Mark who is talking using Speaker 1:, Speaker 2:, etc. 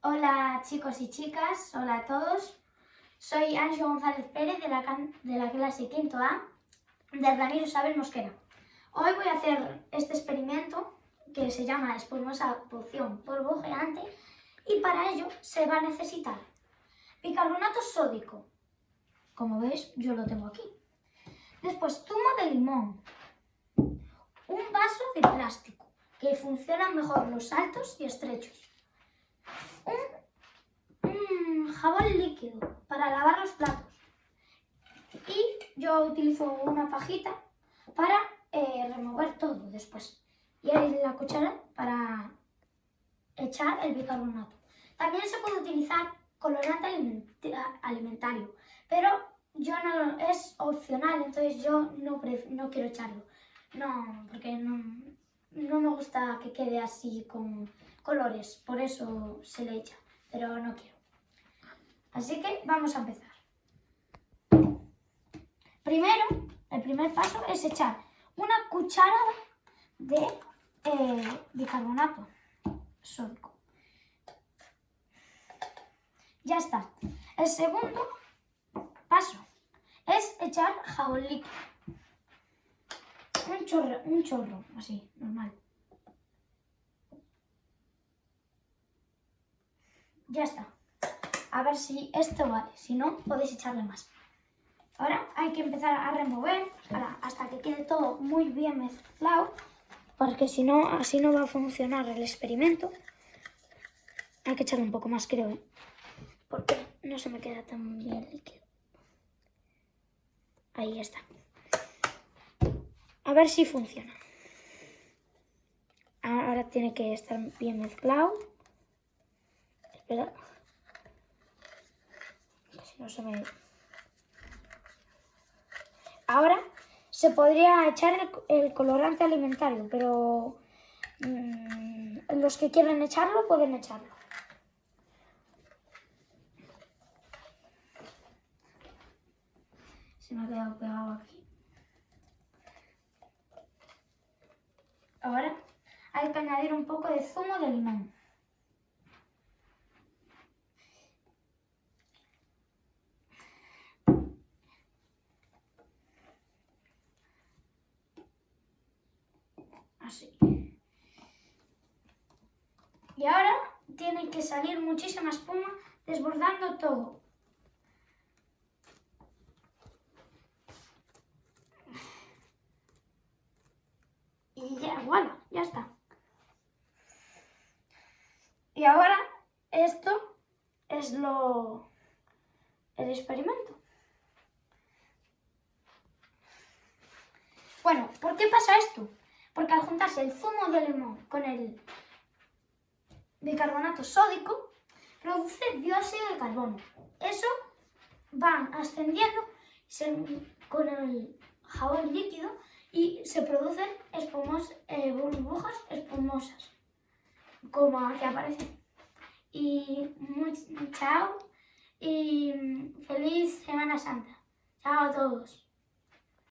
Speaker 1: Hola chicos y chicas, hola a todos. Soy Anxo González Pérez de la clase quinto A de Ramiro Isabel Mosquera. Hoy voy a hacer este experimento que se llama espumosa poción polvogeante y para ello se va a necesitar bicarbonato sódico. Como veis, yo lo tengo aquí. Después zumo de limón, un vaso de plástico que funcionan mejor los altos y estrechos, un jabón líquido para lavar los platos y yo utilizo una pajita para remover todo después y ahí la cuchara para echar el bicarbonato. También se puede utilizar colorante alimentario, pero es opcional, entonces yo no quiero echarlo, porque no me gusta que quede así con colores, por eso se le echa, pero no quiero. Así que vamos a empezar. Primero, el primer paso es echar una cucharada de bicarbonato sódico. Ya está. El segundo paso es echar jabón líquido. Un chorro, así, normal. Ya está. A ver si esto vale, si no, podéis echarle más. Ahora hay que empezar a remover hasta que quede todo muy bien mezclado, porque si no, así no va a funcionar el experimento. Hay que echarle un poco más, creo, porque no se me queda tan bien líquido. Ahí está. A ver si funciona. Ahora tiene que estar bien mezclado. Espera. Si no se me... Ahora se podría echar el colorante alimentario, pero los que quieran echarlo pueden echarlo. Se me ha quedado pegado aquí. Ahora hay que añadir un poco de zumo de limón. Así. Y ahora tiene que salir muchísima espuma desbordando todo. Y ya, bueno, ya está. Y ahora esto es el experimento. Bueno, ¿por qué pasa esto? Porque al juntarse el zumo de limón con el bicarbonato sódico, produce dióxido de carbono. Eso va ascendiendo con el jabón líquido y se producen burbujas espumosas, como aquí aparece. Y chao y feliz Semana Santa. Chao a todos.